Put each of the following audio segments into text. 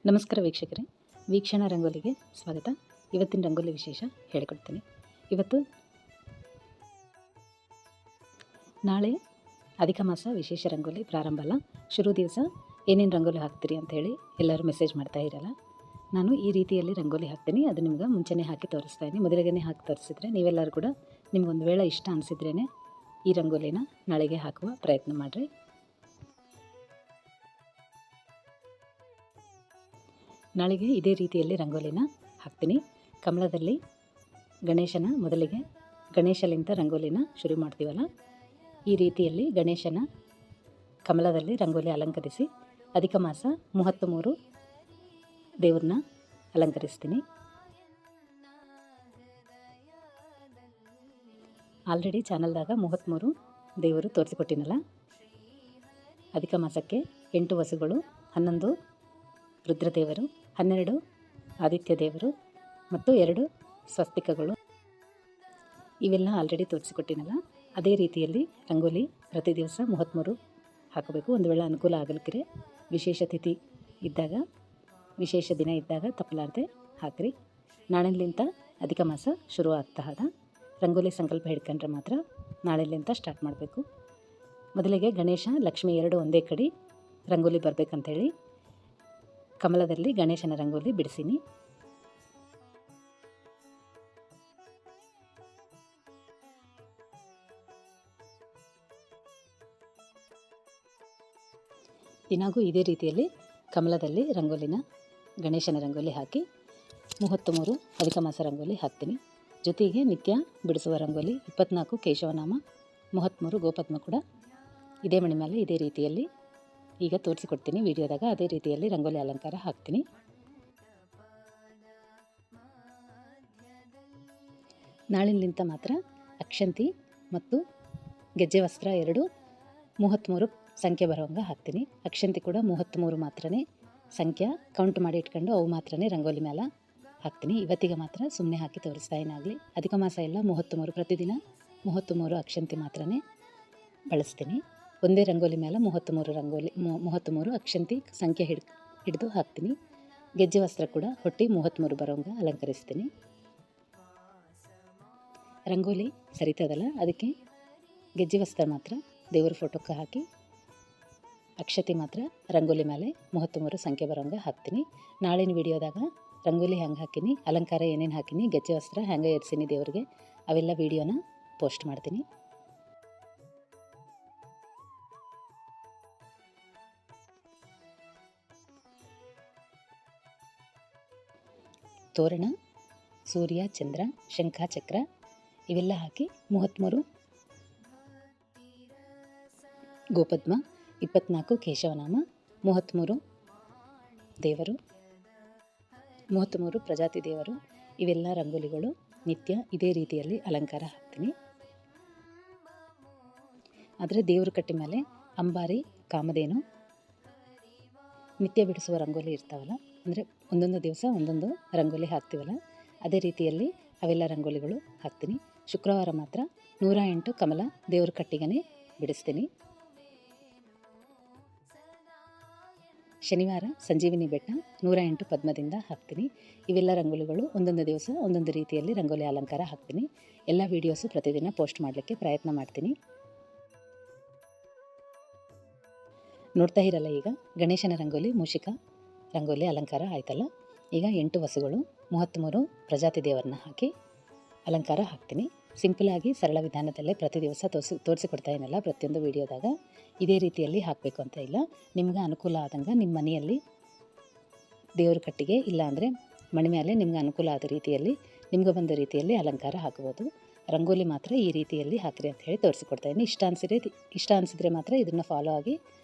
ನಮಸ್ಕಾರ ವೀಕ್ಷಕರೇ, ವೀಕ್ಷಣಾ ರಂಗೋಲಿಗೆ ಸ್ವಾಗತ. ಇವತ್ತಿನ ರಂಗೋಲಿ ವಿಶೇಷ ಹೇಳಿಕೊಡ್ತೀನಿ. ಇವತ್ತು ನಾಳೆ ಅಧಿಕ ಮಾಸ ವಿಶೇಷ ರಂಗೋಲಿ ಪ್ರಾರಂಭ ಅಲ್ಲ. ಶುರು ದಿವಸ ಏನೇನು ರಂಗೋಲಿ ಹಾಕ್ತೀರಿ ಅಂತ ಹೇಳಿ ಎಲ್ಲರೂ ಮೆಸೇಜ್ ಮಾಡ್ತಾ ಇರಲ್ಲ. ನಾನು ಈ ರೀತಿಯಲ್ಲಿ ರಂಗೋಲಿ ಹಾಕ್ತೀನಿ. ಅದು ನಿಮ್ಗೆ ಮುಂಚೆನೇ ಹಾಕಿ ತೋರಿಸ್ತಾ ಇದ್ದೀನಿ. ಮೊದಲಿಗೆ ಹಾಕಿ ತೋರಿಸಿದ್ರೆ ನೀವೆಲ್ಲರೂ ಕೂಡ ನಿಮ್ಗೊಂದು ವೇಳೆ ಇಷ್ಟ ಅನಿಸಿದ್ರೇ ಈ ರಂಗೋಲಿನ ನಾಳೆಗೆ ಹಾಕುವ ಪ್ರಯತ್ನ ಮಾಡಿರಿ. ನಾಳೆಗೆ ಇದೇ ರೀತಿಯಲ್ಲಿ ರಂಗೋಲಿನ ಹಾಕ್ತೀನಿ. ಕಮಲದಲ್ಲಿ ಮೊದಲಿಗೆ ಗಣೇಶಲಿಂದ ರಂಗೋಲಿನ ಶುರು ಮಾಡ್ತೀವಲ್ಲ, ಈ ರೀತಿಯಲ್ಲಿ ಗಣೇಶನ ಕಮಲದಲ್ಲಿ ರಂಗೋಲಿ ಅಲಂಕರಿಸಿ ಅಧಿಕ ಮಾಸ 33 ದೇವ್ರನ್ನ ಅಲಂಕರಿಸ್ತೀನಿ. ಆಲ್ರೆಡಿ ಚಾನಲ್ದಾಗ 33 ದೇವರು ತೋರಿಸಿಕೊಟ್ಟಿನಲ್ಲ. ಅಧಿಕ ಮಾಸಕ್ಕೆ 8 ವಸುಗಳು, 11 ರುದ್ರದೇವರು, 12 ಆದಿತ್ಯ ದೇವರು ಮತ್ತು 2 ಸ್ವಸ್ತಿಕಗಳು, ಇವೆಲ್ಲ ಆಲ್ರೆಡಿ ತೋರಿಸಿಕೊಟ್ಟಿನಲ್ಲ. ಅದೇ ರೀತಿಯಲ್ಲಿ ರಂಗೋಲಿ ಪ್ರತಿ ದಿವಸ 33 ಹಾಕಬೇಕು. ಒಂದು ವೇಳೆ ಅನುಕೂಲ ಆಗಲಿಕ್ಕೆ ವಿಶೇಷ ತಿಥಿ ಇದ್ದಾಗ, ವಿಶೇಷ ದಿನ ಇದ್ದಾಗ ತಪ್ಪಲಾರದೆ ಹಾಕಿರಿ. ನಾಳೆಲಿಂದ ಅಧಿಕ ಮಾಸ ಶುರು ಆಗ್ತಾ ಹದ. ರಂಗೋಲಿ ಸಂಕಲ್ಪ ಹಿಡ್ಕೊಂಡ್ರೆ ಮಾತ್ರ ನಾಳೆಲಿಂದ ಸ್ಟಾರ್ಟ್ ಮಾಡಬೇಕು. ಮೊದಲಿಗೆ ಗಣೇಶ ಲಕ್ಷ್ಮಿ 2 ಒಂದೇ ಕಡೆ ರಂಗೋಲಿ ಬರಬೇಕಂತೇಳಿ ಕಮಲದಲ್ಲಿ ಗಣೇಶನ ರಂಗೋಲಿ ಬಿಡಿಸೀನಿ. ದಿನಾಗೂ ಇದೇ ರೀತಿಯಲ್ಲಿ ಕಮಲದಲ್ಲಿ ಗಣೇಶನ ರಂಗೋಲಿ ಹಾಕಿ 33 ಅಧಿಕ ಮಾಸ ರಂಗೋಲಿ ಹಾಕ್ತೀನಿ. ಜೊತೆಗೆ ನಿತ್ಯ ಬಿಡಿಸುವ ರಂಗೋಲಿ 24 ಕೇಶವನಾಮ, 33 ಗೋಪದ್ಮ ಕೂಡ ಇದೇ ಮಣಿ ಮೇಲೆ ಇದೇ ರೀತಿಯಲ್ಲಿ ಈಗ ತೋರಿಸಿಕೊಡ್ತೀನಿ ವಿಡಿಯೋದಾಗ. ಅದೇ ರೀತಿಯಲ್ಲಿ ರಂಗೋಲಿ ಅಲಂಕಾರ ಹಾಕ್ತೀನಿ. ನಾಳಿನಿಂದ ಮಾತ್ರ ಅಕ್ಷಂತಿ ಮತ್ತು ಗೆಜ್ಜೆ ವಸ್ತ್ರ 2 33 ಸಂಖ್ಯೆ ಬರುವಂಗೆ ಹಾಕ್ತೀನಿ. ಅಕ್ಷಂತಿ ಕೂಡ 33 ಮಾತ್ರನೇ ಸಂಖ್ಯೆ ಕೌಂಟ್ ಮಾಡಿ ಇಟ್ಕೊಂಡು ಅವು ಮಾತ್ರನೇ ರಂಗೋಲಿ ಮೇಲೆ ಹಾಕ್ತೀನಿ. ಇವತ್ತಿಗೆ ಮಾತ್ರ ಸುಮ್ಮನೆ ಹಾಕಿ ತೋರಿಸ್ತಾ ಏನಾಗಲಿ. ಅಧಿಕ ಮಾಸ ಎಲ್ಲ 33 ಪ್ರತಿದಿನ 33 ಅಕ್ಷಂತಿ ಮಾತ್ರನೇ ಬಳಸ್ತೀನಿ. ಒಂದೇ ರಂಗೋಲಿ ಮೇಲೆ 33 ಅಕ್ಷಂತಿ ಸಂಖ್ಯೆ ಹಿಡಿದು ಹಾಕ್ತೀನಿ. ಗೆಜ್ಜೆ ವಸ್ತ್ರ ಕೂಡ ಹೊಟ್ಟಿ 33 ಬರೋಂಗೆ ಅಲಂಕರಿಸ್ತೀನಿ. ರಂಗೋಲಿ ಸರಿತದಲ್ಲ, ಅದಕ್ಕೆ ಗೆಜ್ಜೆ ವಸ್ತ್ರ ಮಾತ್ರ ದೇವರ ಫೋಟೋಕ್ಕೆ ಹಾಕಿ ಅಕ್ಷತೆ ಮಾತ್ರ ರಂಗೋಲಿ ಮೇಲೆ 33 ಸಂಖ್ಯೆ ಬರೋಂಗೆ ಹಾಕ್ತೀನಿ. ನಾಳಿನ ವಿಡಿಯೋದಾಗ ರಂಗೋಲಿ ಹೆಂಗೆ ಹಾಕಿನಿ, ಅಲಂಕಾರ ಏನೇನು ಹಾಕಿನಿ, ಗೆಜ್ಜೆ ವಸ್ತ್ರ ಹೆಂಗೆ ಏರ್ಸೀನಿ ದೇವರಿಗೆ, ಅವೆಲ್ಲ ವಿಡಿಯೋನ ಪೋಸ್ಟ್ ಮಾಡ್ತೀನಿ. ತೋರಣ, ಸೂರ್ಯ, ಚಂದ್ರ, ಶಂಖ, ಚಕ್ರ ಇವೆಲ್ಲ ಹಾಕಿ 33 ಗೋಪದ್ಮ, 24 ಕೇಶವನಾಮ, 33 ದೇವರು, 33 ಪ್ರಜಾತಿ ದೇವರು, ಇವೆಲ್ಲ ರಂಗೋಲಿಗಳು ನಿತ್ಯ ಇದೇ ರೀತಿಯಲ್ಲಿ ಅಲಂಕಾರ ಹಾಕ್ತೀನಿ. ಆದರೆ ದೇವ್ರ ಕಟ್ಟಿ ಮೇಲೆ ಅಂಬಾರಿ, ಕಾಮಧೇನು, ನಿತ್ಯ ಬಿಡಿಸುವ ರಂಗೋಲಿ ಇರ್ತಾವಲ್ಲ, ಅಂದರೆ ಒಂದೊಂದು ದಿವಸ ಒಂದೊಂದು ರಂಗೋಲಿ ಹಾಕ್ತೀವಲ್ಲ, ಅದೇ ರೀತಿಯಲ್ಲಿ ಅವೆಲ್ಲ ರಂಗೋಲಿಗಳು ಹಾಕ್ತೀನಿ. ಶುಕ್ರವಾರ ಮಾತ್ರ 108 ಕಮಲ ದೇವ್ರ ಕಟ್ಟಿಗನೇ ಬಿಡಿಸ್ತೀನಿ. ಶನಿವಾರ ಸಂಜೀವಿನಿ ಬೆಟ್ಟ 108 ಪದ್ಮದಿಂದ ಹಾಕ್ತೀನಿ. ಇವೆಲ್ಲ ರಂಗೋಲಿಗಳು ಒಂದೊಂದು ದಿವಸ ಒಂದೊಂದು ರೀತಿಯಲ್ಲಿ ರಂಗೋಲಿ ಅಲಂಕಾರ ಹಾಕ್ತೀನಿ. ಎಲ್ಲ ವೀಡಿಯೋಸು ಪ್ರತಿದಿನ ಪೋಸ್ಟ್ ಮಾಡಲಿಕ್ಕೆ ಪ್ರಯತ್ನ ಮಾಡ್ತೀನಿ. ನೋಡ್ತಾ ಇರಲ್ಲ, ಈಗ ಗಣೇಶನ ರಂಗೋಲಿ, ಮೂಷಿಕ ರಂಗೋಲಿ ಅಲಂಕಾರ ಆಯ್ತಲ್ಲ. ಈಗ 8 ವಸುಗಳು, 33 ಪ್ರಜಾತಿ ದೇವರನ್ನ ಹಾಕಿ ಅಲಂಕಾರ ಹಾಕ್ತೀನಿ. ಸಿಂಪಲಾಗಿ ಸರಳ ವಿಧಾನದಲ್ಲೇ ಪ್ರತಿ ದಿವಸ ತೋರಿಸಿಕೊಡ್ತಾ ಏನಲ್ಲ ಪ್ರತಿಯೊಂದು ವಿಡಿಯೋದಾಗ. ಇದೇ ರೀತಿಯಲ್ಲಿ ಹಾಕಬೇಕು ಅಂತ ಇಲ್ಲ. ನಿಮ್ಗೆ ಅನುಕೂಲ ಆದಂಗೆ ನಿಮ್ಮ ಮನೆಯಲ್ಲಿ ದೇವ್ರ ಕಟ್ಟಿಗೆ ಇಲ್ಲ ಅಂದರೆ ಮಣಿ ಮೇಲೆ ನಿಮ್ಗೆ ಅನುಕೂಲ ಆದ ರೀತಿಯಲ್ಲಿ, ನಿಮ್ಗೆ ಬಂದ ರೀತಿಯಲ್ಲಿ ಅಲಂಕಾರ ಹಾಕ್ಬೋದು. ರಂಗೋಲಿ ಮಾತ್ರ ಈ ರೀತಿಯಲ್ಲಿ ಹಾಕಿರಿ ಅಂತ ಹೇಳಿ ತೋರಿಸಿಕೊಡ್ತಾಯಿದ್ದೀನಿ. ಇಷ್ಟ ಅನಿಸಿದ್ರೆ ಮಾತ್ರ ಇದನ್ನು ಫಾಲೋ ಆಗಿ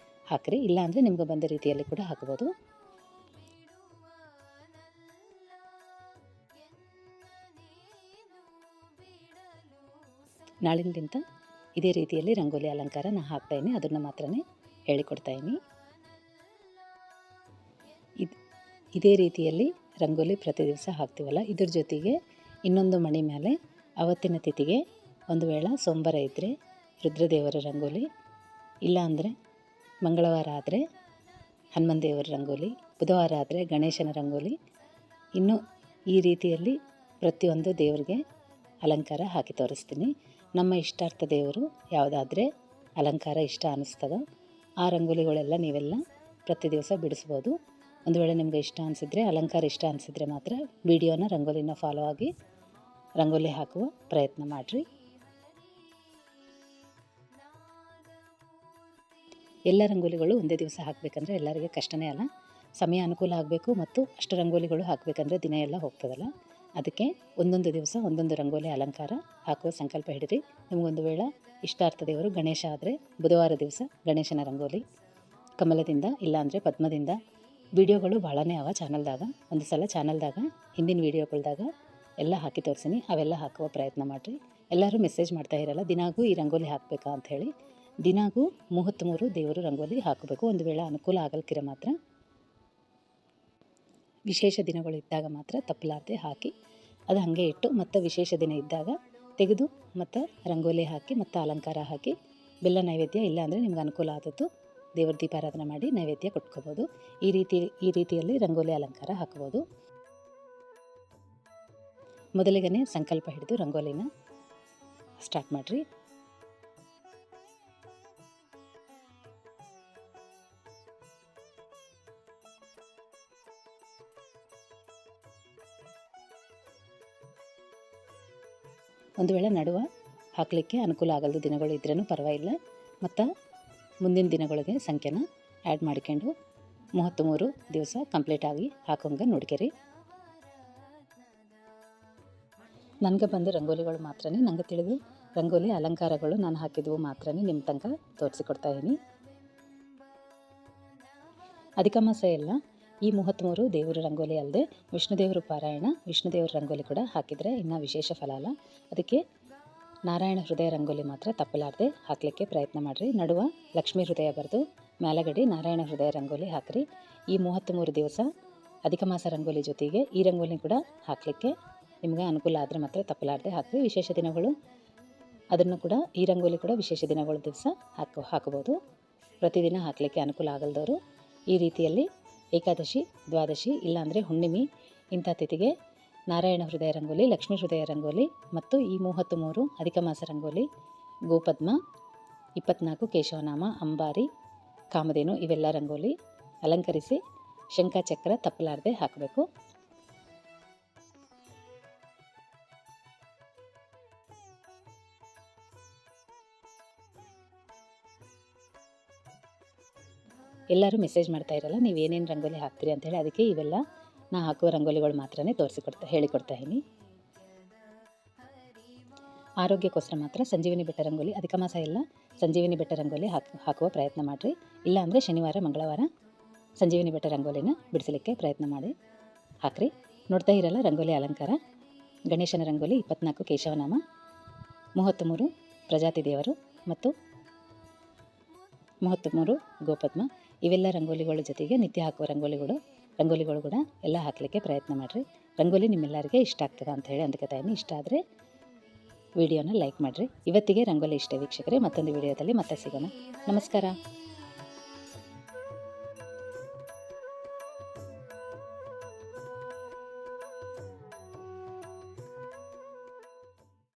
ಹಾಕಿರಿ, ಇಲ್ಲ ಅಂದರೆ ನಿಮ್ಗೆ ಬಂದ ರೀತಿಯಲ್ಲಿ ಕೂಡ ಹಾಕ್ಬೋದು. ನಾಳಿನಿಂದ ಇದೇ ರೀತಿಯಲ್ಲಿ ರಂಗೋಲಿ ಅಲಂಕಾರ ನಾನು ಹಾಕ್ತಾಯಿನಿ, ಅದನ್ನು ಮಾತ್ರನೇ ಹೇಳಿಕೊಡ್ತಾಯಿನಿ. ಇದೇ ರೀತಿಯಲ್ಲಿ ರಂಗೋಲಿ ಪ್ರತಿ ದಿವಸ ಹಾಕ್ತೀವಲ್ಲ, ಇದ್ರ ಜೊತೆಗೆ ಇನ್ನೊಂದು ಮಣಿ ಮೇಲೆ ಅವತ್ತಿನ ತಿಥಿಗೆ ಒಂದು ವೇಳೆ ಸೋಮವಾರ ಇದ್ದರೆ ರುದ್ರದೇವರ ರಂಗೋಲಿ, ಇಲ್ಲ ಅಂದರೆ ಮಂಗಳವಾರ ಆದರೆ ಹನುಮನ್ ದೇವರ ರಂಗೋಲಿ, ಬುಧವಾರ ಆದರೆ ಗಣೇಶನ ರಂಗೋಲಿ. ಇನ್ನು ಈ ರೀತಿಯಲ್ಲಿ ಪ್ರತಿಯೊಂದು ದೇವರಿಗೆ ಅಲಂಕಾರ ಹಾಕಿ ತೋರಿಸ್ತೀನಿ. ನಮ್ಮ ಇಷ್ಟಾರ್ಥ ದೇವರು ಯಾವುದಾದ್ರೆ ಅಲಂಕಾರ ಇಷ್ಟ ಅನ್ನಿಸ್ತದೋ ಆ ರಂಗೋಲಿಗಳೆಲ್ಲ ನೀವೆಲ್ಲ ಪ್ರತಿ ದಿವಸ ಬಿಡಿಸ್ಬೋದು. ಒಂದು ವೇಳೆ ನಿಮಗೆ ಇಷ್ಟ ಅನಿಸಿದರೆ, ಅಲಂಕಾರ ಇಷ್ಟ ಅನಿಸಿದರೆ ಮಾತ್ರ ವಿಡಿಯೋನ ರಂಗೋಲಿನ ಫಾಲೋ ಆಗಿ ರಂಗೋಲಿ ಹಾಕುವ ಪ್ರಯತ್ನ ಮಾಡಿರಿ. ಎಲ್ಲ ರಂಗೋಲಿಗಳು ಒಂದೇ ದಿವಸ ಹಾಕಬೇಕಂದ್ರೆ ಎಲ್ಲರಿಗೆ ಕಷ್ಟನೇ ಅಲ್ಲ. ಸಮಯ ಅನುಕೂಲ ಆಗಬೇಕು ಮತ್ತು ಅಷ್ಟು ರಂಗೋಲಿಗಳು ಹಾಕಬೇಕಂದ್ರೆ ದಿನ ಎಲ್ಲ ಹೋಗ್ತದಲ್ಲ. ಅದಕ್ಕೆ ಒಂದೊಂದು ದಿವಸ ಒಂದೊಂದು ರಂಗೋಲಿ ಅಲಂಕಾರ ಹಾಕುವ ಸಂಕಲ್ಪ ಹಿಡಿರಿ. ನಿಮಗೊಂದು ವೇಳೆ ಇಷ್ಟಾರ್ಥ ದೇವರು ಗಣೇಶ ಆದರೆ ಬುಧವಾರ ದಿವಸ ಗಣೇಶನ ರಂಗೋಲಿ ಕಮಲದಿಂದ ಇಲ್ಲಾಂದರೆ ಪದ್ಮದಿಂದ. ವಿಡಿಯೋಗಳು ಭಾಳನೇ ಅವ ಚಾನಲ್ದಾಗ. ಒಂದು ಸಲ ಚಾನಲ್ದಾಗ ಹಿಂದಿನ ವೀಡಿಯೋಗಳ್ದಾಗ ಎಲ್ಲ ಹಾಕಿ ತೋರಿಸಿನಿ, ಅವೆಲ್ಲ ಹಾಕುವ ಪ್ರಯತ್ನ ಮಾಡಿರಿ. ಎಲ್ಲರೂ ಮೆಸೇಜ್ ಮಾಡ್ತಾ ಇರಲ್ಲ ದಿನಾಗೂ ಈ ರಂಗೋಲಿ ಹಾಕಬೇಕಾ ಅಂಥೇಳಿ. ದಿನಾಗೂ 33 ದೇವರು ರಂಗೋಲಿ ಹಾಕಬೇಕು. ಒಂದು ವೇಳೆ ಅನುಕೂಲ ಆಗಲ್ಕಿರ ಮಾತ್ರ ವಿಶೇಷ ದಿನಗಳು ಇದ್ದಾಗ ಮಾತ್ರ ತಪ್ಪಲಾರದೆ ಹಾಕಿ ಅದು ಹಾಗೆ ಇಟ್ಟು ಮತ್ತು ವಿಶೇಷ ದಿನ ಇದ್ದಾಗ ತೆಗೆದು ಮತ್ತು ರಂಗೋಲಿ ಹಾಕಿ ಮತ್ತು ಅಲಂಕಾರ ಹಾಕಿ ಬೆಲ್ಲ ನೈವೇದ್ಯ ಇಲ್ಲಾಂದರೆ ನಿಮ್ಗೆ ಅನುಕೂಲ ಆದದ್ದು ದೇವ್ರ ದೀಪಾರಾಧನೆ ಮಾಡಿ ನೈವೇದ್ಯ ಕೊಟ್ಕೋಬೋದು. ಈ ರೀತಿಯಲ್ಲಿ ರಂಗೋಲಿ ಅಲಂಕಾರ ಹಾಕ್ಬೋದು. ಮೊದಲಿಗೆ ಸಂಕಲ್ಪ ಹಿಡಿದು ರಂಗೋಲಿನ ಸ್ಟಾರ್ಟ್ ಮಾಡಿರಿ. ಒಂದು ವೇಳೆ ನಡುವ ಹಾಕಲಿಕ್ಕೆ ಅನುಕೂಲ ಆಗಲ್ದು ದಿನಗಳು ಇದ್ರೂ ಪರವಾಗಿಲ್ಲ, ಮತ್ತು ಮುಂದಿನ ದಿನಗಳಿಗೆ ಸಂಖ್ಯೆನ ಆ್ಯಡ್ ಮಾಡ್ಕೊಂಡು 33 ದಿವಸ ಕಂಪ್ಲೀಟಾಗಿ ಹಾಕೋಂಗೆ ನೋಡ್ಕೇರಿ. ನನಗೆ ಬಂದ ರಂಗೋಲಿಗಳು ಮಾತ್ರ, ನನಗೆ ತಿಳಿದು ರಂಗೋಲಿ ಅಲಂಕಾರಗಳು ನಾನು ಹಾಕಿದ್ವು ಮಾತ್ರ ನಿಮ್ಮ ತನಕ ತೋರಿಸಿಕೊಡ್ತಾ ಇದ್ದೀನಿ. ಅಧಿಕ ಮಾಸ ಎಲ್ಲ ಈ 33 ದೇವರ ರಂಗೋಲಿ ಅಲ್ಲದೆ ವಿಷ್ಣುದೇವರ ಪಾರಾಯಣ, ವಿಷ್ಣುದೇವರ ರಂಗೋಲಿ ಕೂಡ ಹಾಕಿದರೆ ಇನ್ನೂ ವಿಶೇಷ ಫಲ ಅಲ್ಲ. ಅದಕ್ಕೆ ನಾರಾಯಣ ಹೃದಯ ರಂಗೋಲಿ ಮಾತ್ರ ತಪ್ಪಲಾರದೆ ಹಾಕಲಿಕ್ಕೆ ಪ್ರಯತ್ನ ಮಾಡಿರಿ. ನಡುವ ಲಕ್ಷ್ಮೀ ಹೃದಯ ಬರೆದು ಮೇಲಗಡೆ ನಾರಾಯಣ ಹೃದಯ ರಂಗೋಲಿ ಹಾಕಿರಿ. ಈ 33 ದಿವಸ ಅಧಿಕ ಮಾಸ ರಂಗೋಲಿ ಜೊತೆಗೆ ಈ ರಂಗೋಲಿ ಕೂಡ ಹಾಕಲಿಕ್ಕೆ ನಿಮ್ಗೆ ಅನುಕೂಲ ಆದರೆ ಮಾತ್ರ ತಪ್ಪಲಾರದೆ ಹಾಕಿರಿ. ವಿಶೇಷ ದಿನಗಳು ಅದನ್ನು ಕೂಡ ಈ ರಂಗೋಲಿ ಕೂಡ ವಿಶೇಷ ದಿನಗಳ ದಿವಸ ಹಾಕಬಹುದು. ಪ್ರತಿದಿನ ಹಾಕಲಿಕ್ಕೆ ಅನುಕೂಲ ಆಗಲ್ದವರು ಈ ರೀತಿಯಲ್ಲಿ ಏಕಾದಶಿ, ದ್ವಾದಶಿ ಇಲ್ಲಾಂದರೆ ಹುಣ್ಣಿಮೆ ಇಂಥ ತಿಥಿಗೆ ನಾರಾಯಣ ಹೃದಯ ರಂಗೋಲಿ, ಲಕ್ಷ್ಮೀ ಹೃದಯ ರಂಗೋಲಿ ಮತ್ತು ಈ 33 ಅಧಿಕ ಮಾಸ ರಂಗೋಲಿ, ಗೋಪದ್ಮ, 24 ಕೇಶವನಾಮ, ಅಂಬಾರಿ, ಕಾಮಧೇನು ಇವೆಲ್ಲ ರಂಗೋಲಿ ಅಲಂಕರಿಸಿ ಶಂಖಚಕ್ರ ತಪ್ಪಲಾರದೆ ಹಾಕಬೇಕು. ಎಲ್ಲರೂ ಮೆಸೇಜ್ ಮಾಡ್ತಾ ಇರಲ್ಲ ನೀವು ಏನೇನು ರಂಗೋಲಿ ಹಾಕ್ತೀರಿ ಅಂಥೇಳಿ. ಅದಕ್ಕೆ ಇವೆಲ್ಲ ನಾ ಹಾಕುವ ರಂಗೋಲಿಗಳು ಮಾತ್ರ ಹೇಳಿಕೊಡ್ತಾ ಇದ್ದೀನಿ. ಆರೋಗ್ಯಕ್ಕೋಸ್ಕರ ಮಾತ್ರ ಸಂಜೀವಿನಿ ಬೆಟ್ಟ ರಂಗೋಲಿ ಅಧಿಕ ಮಾಸ ಎಲ್ಲ ಸಂಜೀವಿನಿ ಬೆಟ್ಟ ರಂಗೋಲಿ ಹಾಕುವ ಪ್ರಯತ್ನ ಮಾಡಿರಿ. ಇಲ್ಲಾಂದರೆ ಶನಿವಾರ ಮಂಗಳವಾರ ಸಂಜೀವಿನಿ ಬೆಟ್ಟ ರಂಗೋಲಿನ ಬಿಡಿಸಲಿಕ್ಕೆ ಪ್ರಯತ್ನ ಮಾಡಿ ಹಾಕ್ರಿ. ನೋಡ್ತಾ ಇರಲ್ಲ ರಂಗೋಲಿ ಅಲಂಕಾರ. ಗಣೇಶನ ರಂಗೋಲಿ 24 ಕೇಶವನಾಮ, 33 ಪ್ರಜಾತಿ ದೇವರು ಮತ್ತು 33 ಗೋಪದ್ಮ ಇವೆಲ್ಲ ರಂಗೋಲಿಗಳ ಜೊತೆಗೆ ನಿತ್ಯ ಹಾಕುವ ರಂಗೋಲಿಗಳು ಕೂಡ ಎಲ್ಲ ಹಾಕಲಿಕ್ಕೆ ಪ್ರಯತ್ನ ಮಾಡಿರಿ. ರಂಗೋಲಿ ನಿಮ್ಮೆಲ್ಲರಿಗೆ ಇಷ್ಟ ಆಗ್ತದೆ ಅಂತ ಹೇಳಿ ಅಂದ್ಕೊತಾಯಿನಿ. ಇಷ್ಟ ಆದರೆ ವಿಡಿಯೋನ ಲೈಕ್ ಮಾಡಿರಿ. ಇವತ್ತಿಗೆ ರಂಗೋಲಿ ಇಷ್ಟ ವೀಕ್ಷಕರೇ. ಮತ್ತೊಂದು ವಿಡಿಯೋದಲ್ಲಿ ಮತ್ತೆ ಸಿಗೋಣ. ನಮಸ್ಕಾರ.